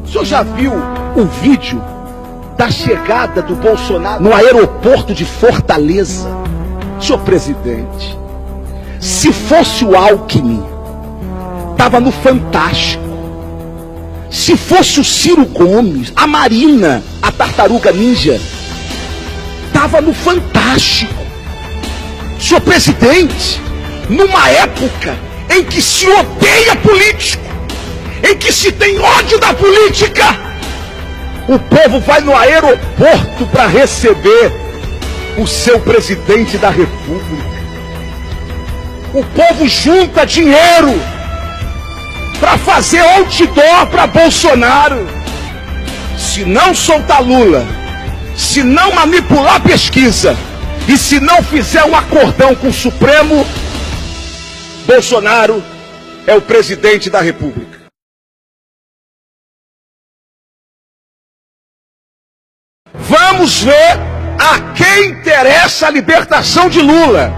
O senhor já viu o vídeo da chegada do Bolsonaro no aeroporto de Fortaleza? Senhor presidente, se fosse o Alckmin, estava no Fantástico. Se fosse o Ciro Gomes, a Marina, a Tartaruga Ninja, estava no Fantástico. Senhor presidente, numa época em que se odeia político, em que se tem ódio da política, o povo vai no aeroporto para receber o seu presidente da República. O povo junta dinheiro para fazer outdoor para Bolsonaro. Se não soltar Lula, se não manipular a pesquisa e se não fizer um acordão com o Supremo, Bolsonaro é o presidente da República. Vamos ver a quem interessa a libertação de Lula.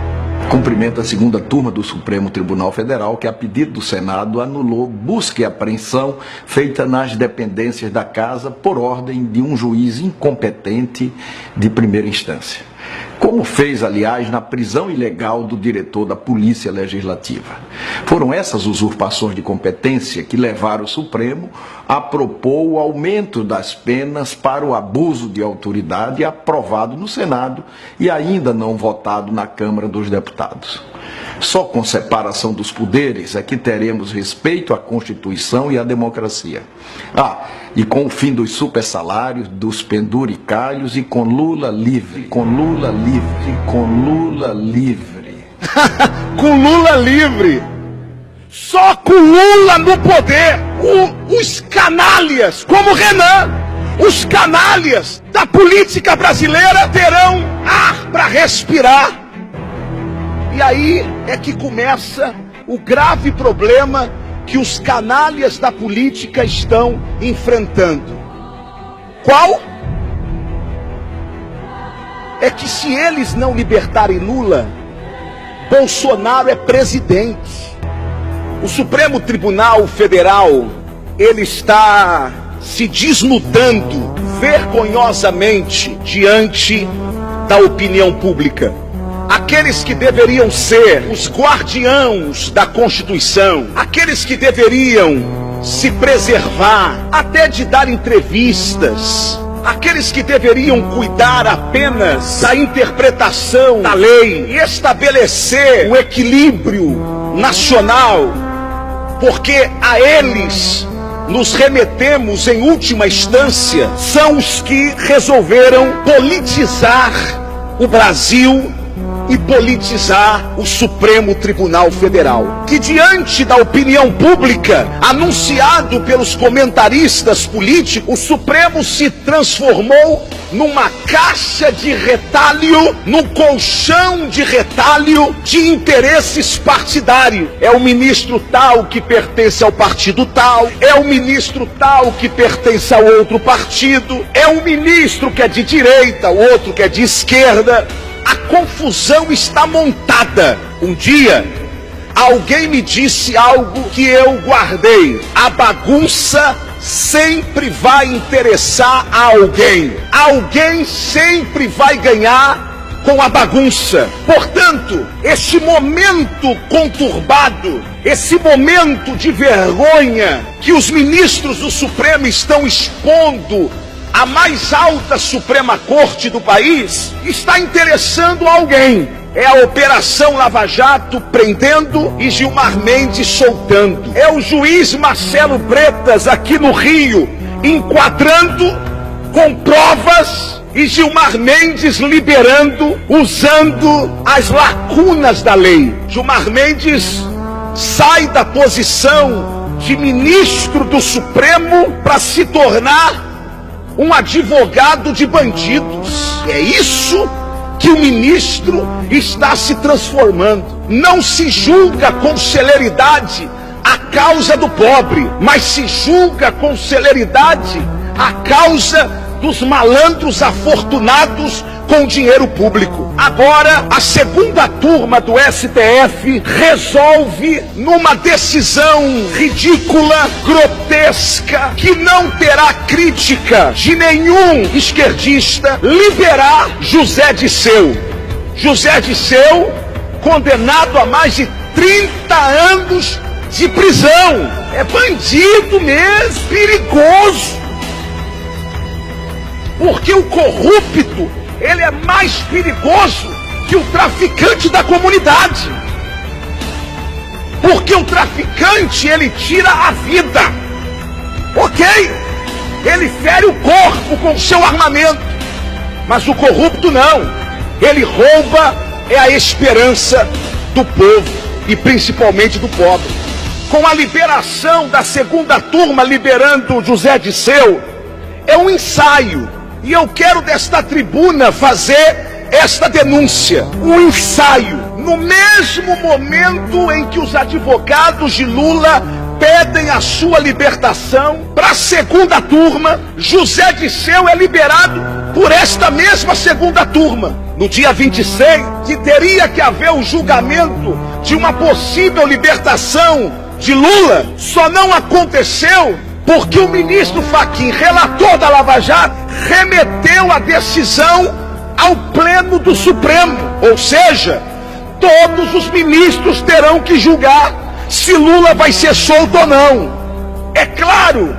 Cumprimento a segunda turma do Supremo Tribunal Federal, que a pedido do Senado anulou busca e apreensão feita nas dependências da casa por ordem de um juiz incompetente de primeira instância. Como fez, aliás, na prisão ilegal do diretor da Polícia Legislativa. Foram essas usurpações de competência que levaram o Supremo a propor o aumento das penas para o abuso de autoridade aprovado no Senado e ainda não votado na Câmara dos Deputados. Só com separação dos poderes é que teremos respeito à Constituição e à democracia. E com o fim dos supersalários, dos penduricalhos e com Lula livre, com Lula livre, com Lula livre. Com Lula livre. Só com Lula no poder. Os canalhas, como Renan, os canalhas da política brasileira terão ar para respirar. E aí é que começa o grave problema que os canalhas da política estão enfrentando. Qual? É que se eles não libertarem Lula, Bolsonaro é presidente. O Supremo Tribunal Federal, ele está se desnudando vergonhosamente diante da opinião pública. Aqueles que deveriam ser os guardiãos da Constituição, aqueles que deveriam se preservar, até de dar entrevistas, aqueles que deveriam cuidar apenas da interpretação da lei e estabelecer um equilíbrio nacional, porque a eles nos remetemos em última instância, são os que resolveram politizar o Brasil e politizar o Supremo Tribunal Federal, que diante da opinião pública, anunciado pelos comentaristas políticos, o Supremo se transformou numa caixa de retalho, num colchão de retalho de interesses partidários. É o ministro tal que pertence ao partido tal, é o ministro tal que pertence ao outro partido, é um ministro que é de direita, o outro que é de esquerda. A confusão está montada. Um dia, alguém me disse algo que eu guardei. A bagunça sempre vai interessar a alguém. Alguém sempre vai ganhar com a bagunça. Portanto, esse momento conturbado, esse momento de vergonha que os ministros do Supremo estão expondo a mais alta Suprema Corte do país, está interessando alguém. É a Operação Lava Jato prendendo e Gilmar Mendes soltando. É o juiz Marcelo Bretas aqui no Rio enquadrando com provas e Gilmar Mendes liberando, usando as lacunas da lei. Gilmar Mendes sai da posição de ministro do Supremo para se tornar um advogado de bandidos. É isso que o ministro está se transformando. Não se julga com celeridade a causa do pobre, mas se julga com celeridade a causa dos malandros afortunados com dinheiro público. Agora, a segunda turma do STF resolve, numa decisão ridícula, grotesca, que não terá crítica de nenhum esquerdista, liberar José Disseu. José Disseu, condenado a mais de 30 anos de prisão. É bandido mesmo, perigoso. Porque o corrupto, ele é mais perigoso que o traficante da comunidade. Porque o traficante, ele tira a vida. Ok? Ele fere o corpo com o seu armamento. Mas o corrupto não. Ele rouba a esperança do povo e principalmente do pobre. Com a liberação da segunda turma, liberando José Disseu, é um ensaio. E eu quero desta tribuna fazer esta denúncia. Um ensaio. No mesmo momento em que os advogados de Lula pedem a sua libertação, para a segunda turma, José Disseu é liberado por esta mesma segunda turma. No dia 26, que teria que haver o julgamento de uma possível libertação de Lula, só não aconteceu porque o ministro Fachin, relator da Lava Jato, remeteu a decisão ao Pleno do Supremo. Ou seja, todos os ministros terão que julgar se Lula vai ser solto ou não. É claro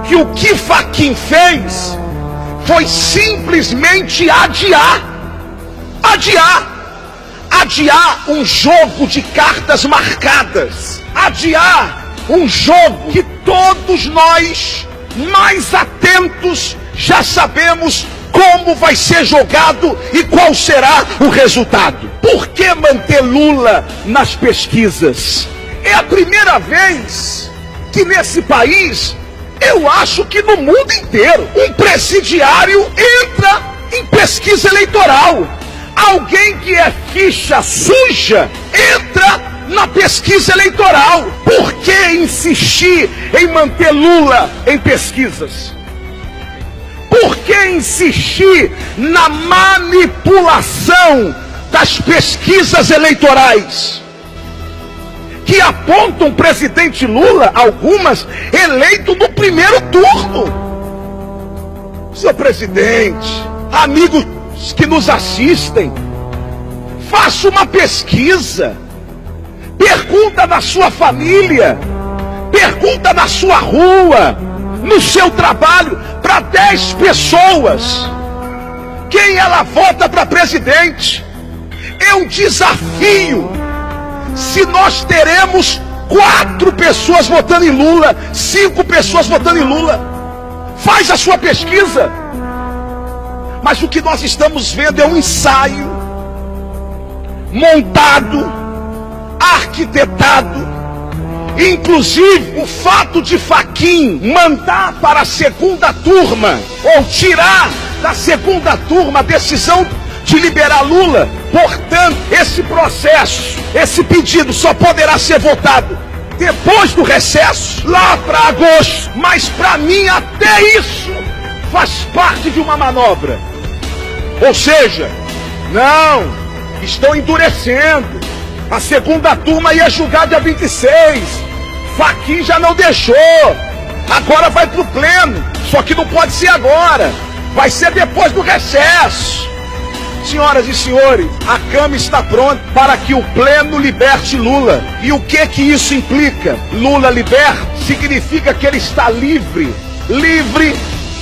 que o que Fachin fez foi simplesmente adiar um jogo de cartas marcadas, adiar um jogo que todos nós, mais atentos, já sabemos como vai ser jogado e qual será o resultado. Por que manter Lula nas pesquisas? É a primeira vez que nesse país, eu acho que no mundo inteiro, um presidiário entra em pesquisa eleitoral. Alguém que é ficha suja entra na pesquisa eleitoral. Por que insistir em manter Lula em pesquisas? Por que insistir na manipulação das pesquisas eleitorais que apontam o presidente Lula, algumas, eleito no primeiro turno? Senhor presidente, amigos que nos assistem, faça uma pesquisa. Pergunta na sua família, pergunta na sua rua, no seu trabalho, para 10 pessoas, quem ela vota para presidente. Eu desafio, se nós teremos 4 pessoas votando em Lula, 5 pessoas votando em Lula, faz a sua pesquisa. Mas o que nós estamos vendo é um ensaio montado, arquitetado. Inclusive o fato de Fachin mandar para a segunda turma, ou tirar da segunda turma a decisão de liberar Lula. Portanto, esse processo, esse pedido só poderá ser votado depois do recesso, lá para agosto. Mas para mim até isso faz parte de uma manobra. Ou seja, não, estão endurecendo. A segunda turma ia julgar dia 26. Fachin já não deixou. Agora vai para o pleno. Só que não pode ser agora. Vai ser depois do recesso. Senhoras e senhores, a cama está pronta para que o pleno liberte Lula. E o que isso implica? Lula liberto significa que ele está livre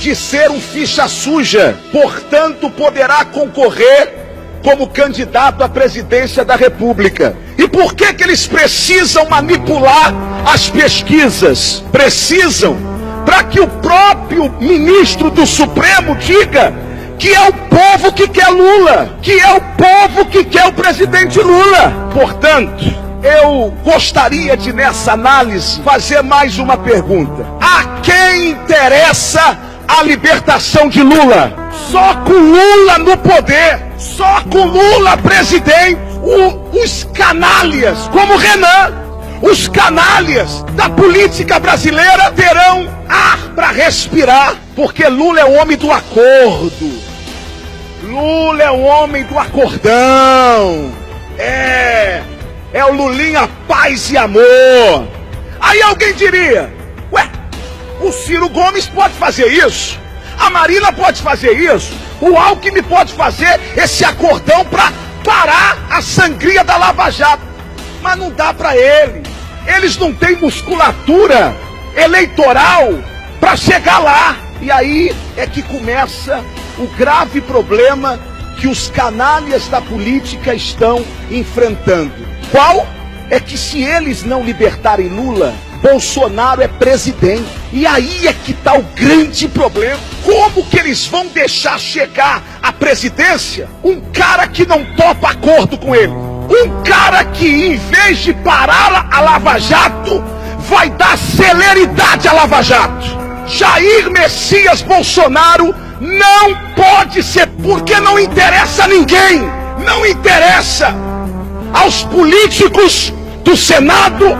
de ser um ficha suja. Portanto, poderá concorrer como candidato à presidência da República. E por que eles precisam manipular as pesquisas? Precisam para que o próprio ministro do Supremo diga que é o povo que quer Lula, que é o povo que quer o presidente Lula. Portanto, eu gostaria de, nessa análise, fazer mais uma pergunta. A quem interessa a libertação de Lula? Só com Lula no poder, só com Lula presidente, os canalhas, como Renan, os canalhas da política brasileira terão ar para respirar. Porque Lula é o homem do acordo. Lula é o homem do acordão. É o Lulinha paz e amor. Aí alguém diria, ué, o Ciro Gomes pode fazer isso, a Marina pode fazer isso, o Alckmin pode fazer esse acordão para parar a sangria da Lava Jato. Mas não dá para eles. Eles não têm musculatura eleitoral para chegar lá. E aí é que começa o grave problema que os canalhas da política estão enfrentando. Qual? É que se eles não libertarem Lula, Bolsonaro é presidente. E aí é que está o grande problema. Como que eles vão deixar chegar à presidência um cara que não topa acordo com ele? Um cara que, em vez de parar a Lava Jato, vai dar celeridade à Lava Jato. Jair Messias Bolsonaro não pode ser, porque não interessa a ninguém. Não interessa aos políticos do Senado,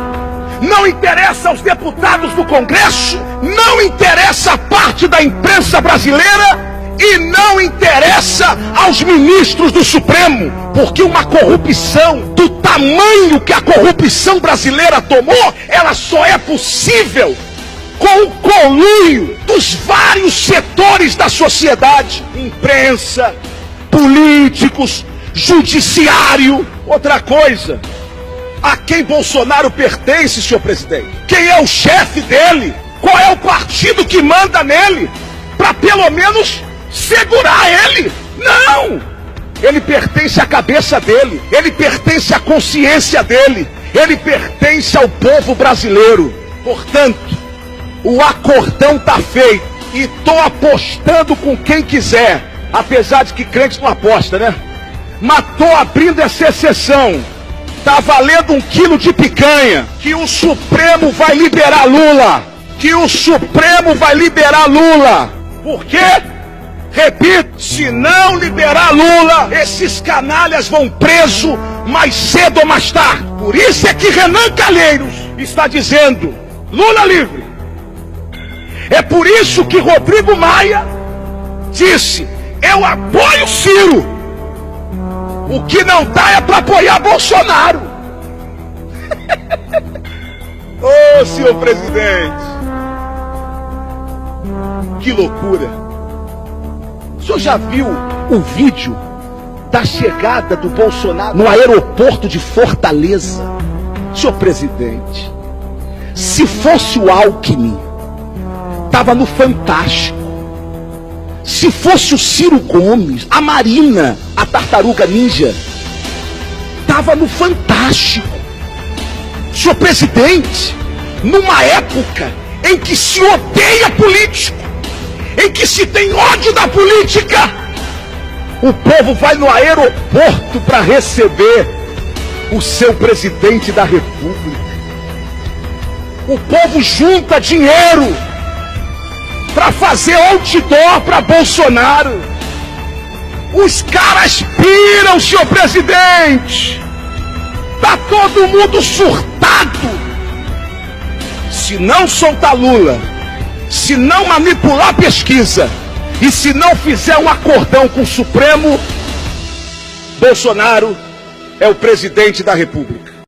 não interessa aos deputados do Congresso, não interessa a parte da imprensa brasileira e não interessa aos ministros do Supremo, porque uma corrupção do tamanho que a corrupção brasileira tomou, ela só é possível com o conluio dos vários setores da sociedade, imprensa, políticos, judiciário. Outra coisa, a quem Bolsonaro pertence, senhor presidente? Quem é o chefe dele? Qual é o partido que manda nele? Para pelo menos segurar ele? Não! Ele pertence à cabeça dele, ele pertence à consciência dele, ele pertence ao povo brasileiro. Portanto, o acordão tá feito e tô apostando com quem quiser, apesar de que crente não aposta, né? Mas tô abrindo essa exceção. Tá valendo 1 quilo de picanha, que o Supremo vai liberar Lula. Que o Supremo vai liberar Lula. Por quê? Repito, se não liberar Lula, esses canalhas vão preso mais cedo ou mais tarde. Por isso é que Renan Calheiros está dizendo, Lula livre. É por isso que Rodrigo Maia disse, eu apoio Ciro. O que não dá é para apoiar Bolsonaro. Ô, senhor presidente, que loucura. O senhor já viu o vídeo da chegada do Bolsonaro no aeroporto de Fortaleza? Senhor presidente, se fosse o Alckmin, estava no Fantástico. Se fosse o Ciro Gomes, a Marina, a Tartaruga Ninja, estava no Fantástico. Senhor presidente, numa época em que se odeia político, em que se tem ódio da política, o povo vai no aeroporto para receber o seu presidente da República. O povo junta dinheiro para fazer outdoor para Bolsonaro. Os caras piram, senhor presidente. Tá todo mundo surtado. Se não soltar Lula, se não manipular a pesquisa e se não fizer um acordão com o Supremo, Bolsonaro é o presidente da República.